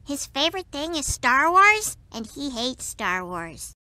His favorite thing is Star Wars, and he hates Star Wars.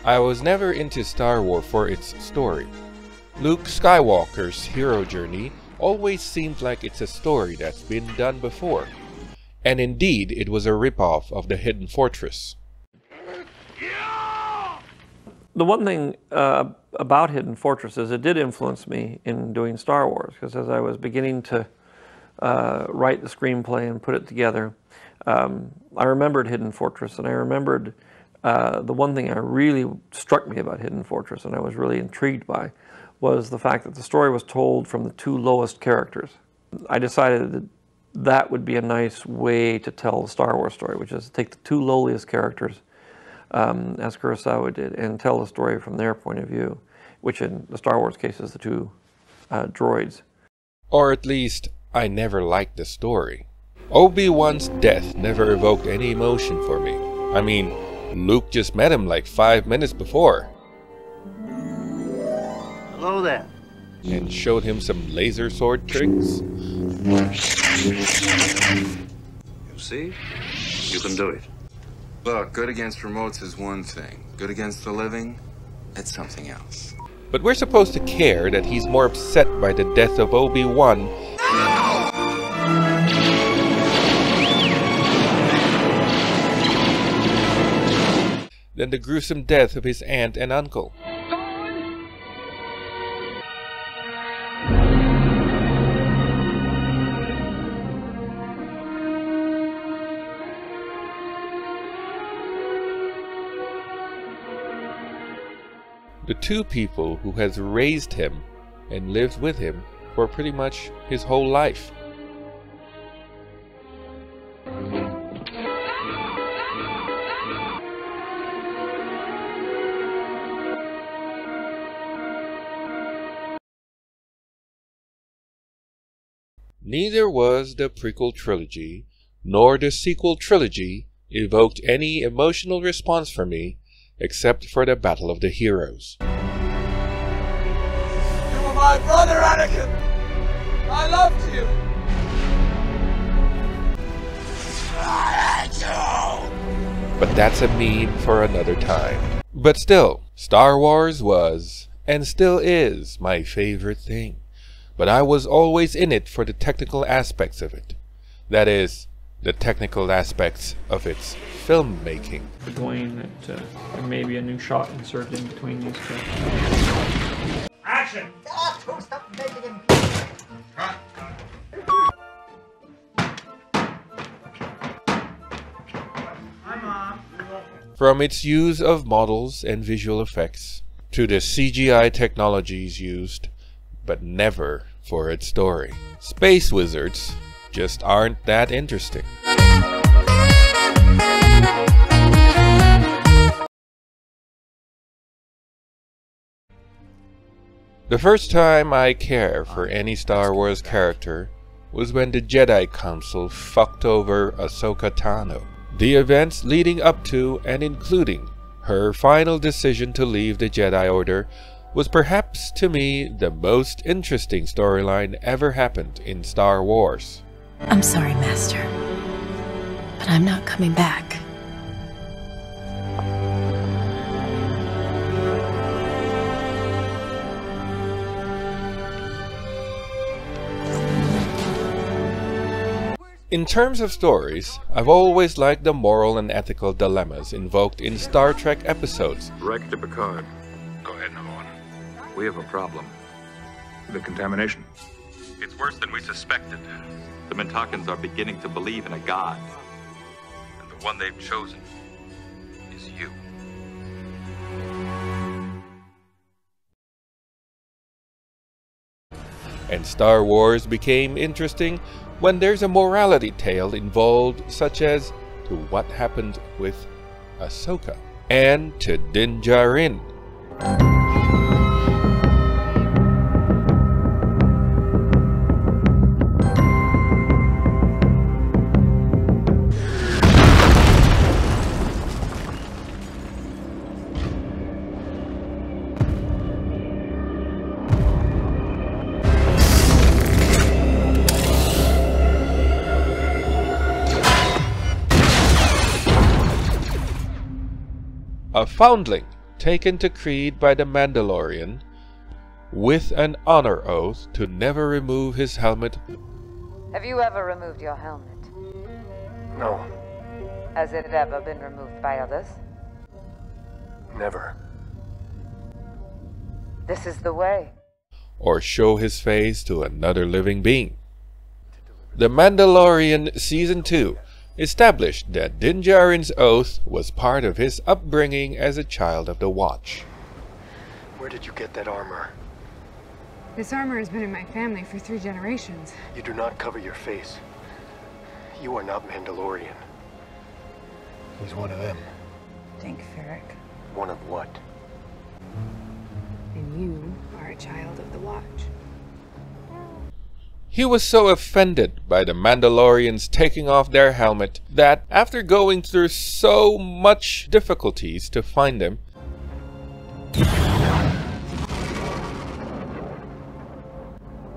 I was never into Star Wars for its story. Luke Skywalker's hero journey always seemed like it's a story that's been done before. And indeed, it was a ripoff of The Hidden Fortress. The one thing about Hidden Fortress is it did influence me in doing Star Wars, because as I was beginning to write the screenplay and put it together, I remembered Hidden Fortress, and I remembered the one thing that really struck me about Hidden Fortress, and I was really intrigued by, was the fact that the story was told from the two lowest characters. I decided that that would be a nice way to tell the Star Wars story, which is to take the two lowliest characters, as Kurosawa did, and tell the story from their point of view, which in the Star Wars case is the two droids. Or at least, I never liked the story. Obi-Wan's death never evoked any emotion for me. I mean, Luke just met him like 5 minutes before. Hello there. And showed him some laser sword tricks. You see? You can do it. Look, good against remotes is one thing. Good against the living, it's something else. But we're supposed to care that he's more upset by the death of Obi-Wan than the gruesome death of his aunt and uncle. The two people who has raised him and lived with him for pretty much his whole life. Neither was the prequel trilogy nor the sequel trilogy evoked any emotional response from me except for the Battle of the Heroes. You were my brother, Anakin! I loved you! I hate you! But that's a meme for another time. But still, Star Wars was, and still is, my favorite thing. But I was always in it for the technical aspects of it. That is, the technical aspects of its filmmaking. Going to maybe a new shot inserted in between these two. Action! Stop making him. Hi, Mom. From its use of models and visual effects, to the CGI technologies used, but never for its story. Space wizards just aren't that interesting. The first time I cared for any Star Wars character was when the Jedi Council fucked over Ahsoka Tano. The events leading up to and including her final decision to leave the Jedi Order was perhaps to me the most interesting storyline ever happened in Star Wars. I'm sorry, Master, but I'm not coming back. In terms of stories, I've always liked the moral and ethical dilemmas invoked in Star Trek episodes. Director Picard. Go ahead, number one. We have a problem. The contamination. It's worse than we suspected. The Mintakans are beginning to believe in a god. And the one they've chosen is you. And Star Wars became interesting when there's a morality tale involved, such as to what happened with Ahsoka and to Din Djarin. a foundling taken to Creed by the Mandalorian with an honor oath to never remove his helmet. Have you ever removed your helmet? No. Has it ever been removed by others? Never. This is the way. Or show his face to another living being. The Mandalorian Season 2 established that Din Djarin's oath was part of his upbringing as a child of the Watch. Where did you get that armor? This armor has been in my family for 3 generations. You do not cover your face. You are not Mandalorian. He's one of them. Think, Ferric. One of what? And you are a child of the Watch. He was so offended by the Mandalorians taking off their helmet that after going through so much difficulties to find them,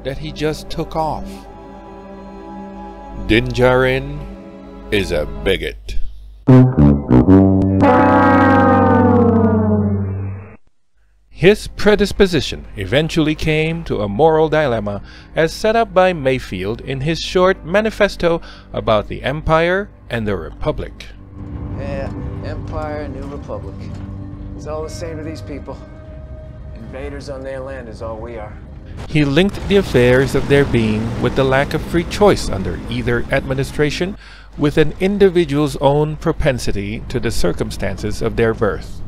that he just took off. Din Djarin is a bigot. His predisposition eventually came to a moral dilemma as set up by Mayfield in his short manifesto about the Empire and the Republic. Yeah, Empire, New Republic. It's all the same to these people. Invaders on their land is all we are. He linked the affairs of their being with the lack of free choice under either administration with an individual's own propensity to the circumstances of their birth.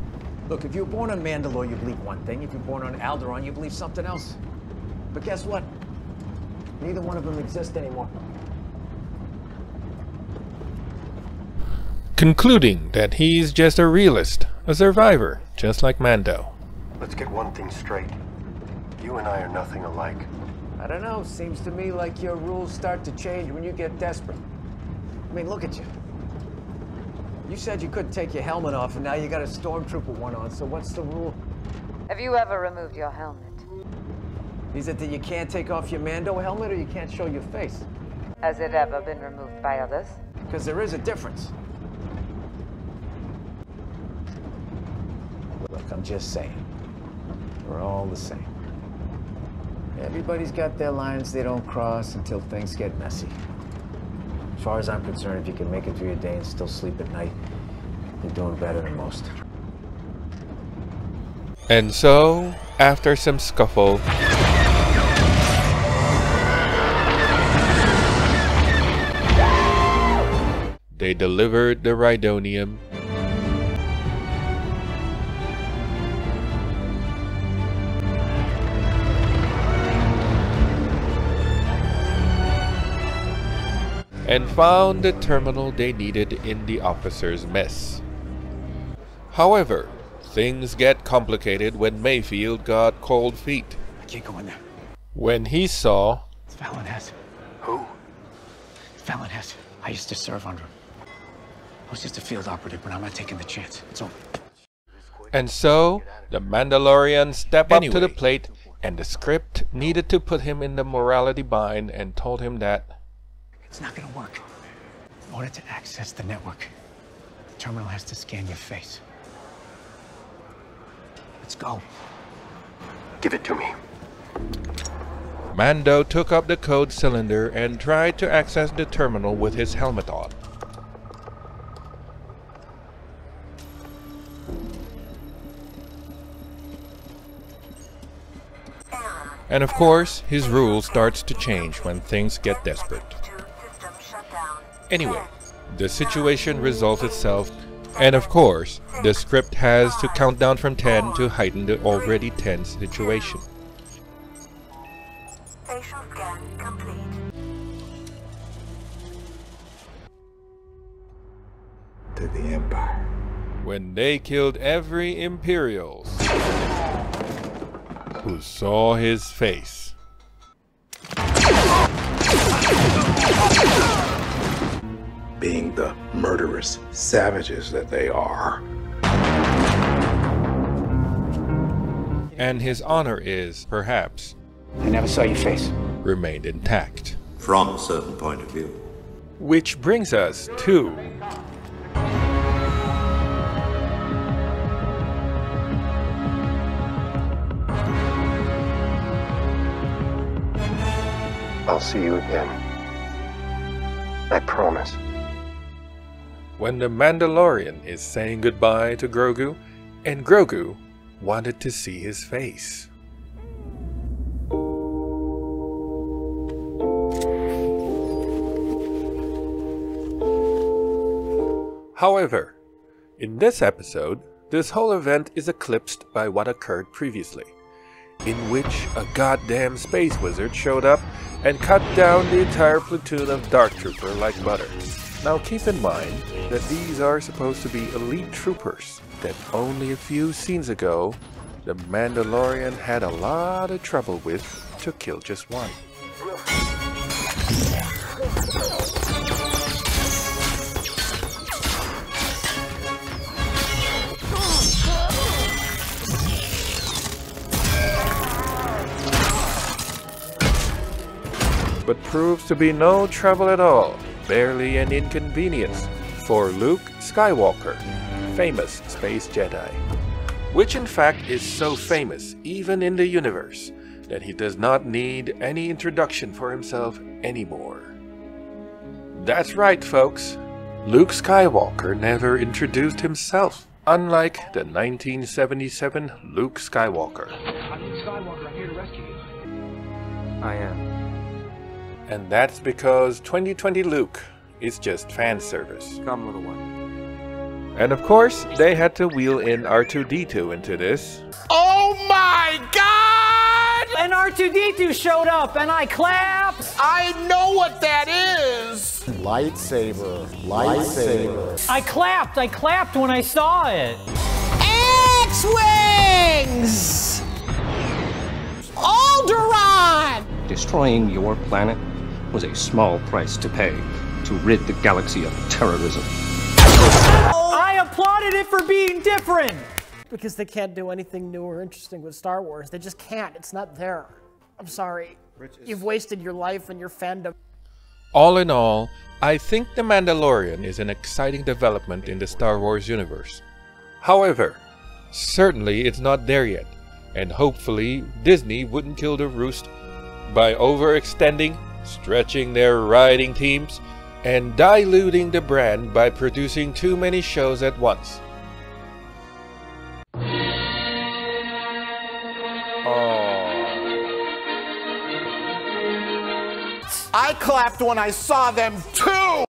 Look, if you're born on Mandalore, you believe one thing. If you're born on Alderaan, you believe something else. But guess what? Neither one of them exist anymore. Concluding that he's just a realist, a survivor, just like Mando. Let's get one thing straight. You and I are nothing alike. I don't know. Seems to me like your rules start to change when you get desperate. I mean, look at you. You said you couldn't take your helmet off, and now you got a stormtrooper one on, so what's the rule? Have you ever removed your helmet? Is it that you can't take off your Mando helmet, or you can't show your face? Has it ever been removed by others? Because there is a difference. Look, I'm just saying. We're all the same. Everybody's got their lines they don't cross until things get messy. As far as I'm concerned, if you can make it through your day and still sleep at night, you're doing better than most. And so, after some scuffle, they delivered the Rhydonium, and found the terminal they needed in the officer's mess. However, things get complicated when Mayfield got cold feet. I can't go in there. When he saw... It's Fallon Hess. Who? Fallon Hess. I used to serve under him. I was just a field operative, but I'm not taking the chance. It's over. And so, the Mandalorian stepped up to the plate, and the script needed to put him in the morality bind and told him that it's not gonna work. In order to access the network, the terminal has to scan your face. Let's go. Give it to me. Mando took up the code cylinder and tried to access the terminal with his helmet on. And of course, his rule starts to change when things get desperate. Anyway, the situation resolves itself, and of course, the script has to count down from 10 to heighten the already tense situation. Facial scan complete. To the Empire. When they killed every Imperial who saw his face. Being the murderous savages that they are. And his honor is, perhaps, I never saw your face. Remained intact. From a certain point of view. Which brings us to I'll see you again. I promise. When the Mandalorian is saying goodbye to Grogu, and Grogu wanted to see his face. However, in this episode, this whole event is eclipsed by what occurred previously, in which a goddamn space wizard showed up and cut down the entire platoon of Dark Trooper like butter. Now keep in mind that these are supposed to be elite troopers that only a few scenes ago the Mandalorian had a lot of trouble with to kill just one. But proves to be no trouble at all, barely an inconvenience for Luke Skywalker, famous space Jedi. Which in fact is so famous, even in the universe, that he does not need any introduction for himself anymore. That's right, folks. Luke Skywalker never introduced himself, unlike the 1977 Luke Skywalker. I'm Luke Skywalker, I'm here to rescue you. I am. And that's because 2020 Luke is just fan service. Come, little one. And of course, they had to wheel in R2-D2 into this. Oh my God! And R2-D2 showed up and I clapped! I know what that is! Lightsaber. Lightsaber. I clapped when I saw it. X-Wings! Alderaan! Destroying your planet was a small price to pay to rid the galaxy of terrorism. I applauded it for being different! Because they can't do anything new or interesting with Star Wars. They just can't. It's not there. I'm sorry. You've wasted your life and your fandom. All in all, I think The Mandalorian is an exciting development in the Star Wars universe. However, certainly it's not there yet, and hopefully Disney wouldn't kill the roost by overextending, stretching their writing teams, and diluting the brand by producing too many shows at once. I clapped when I saw them too!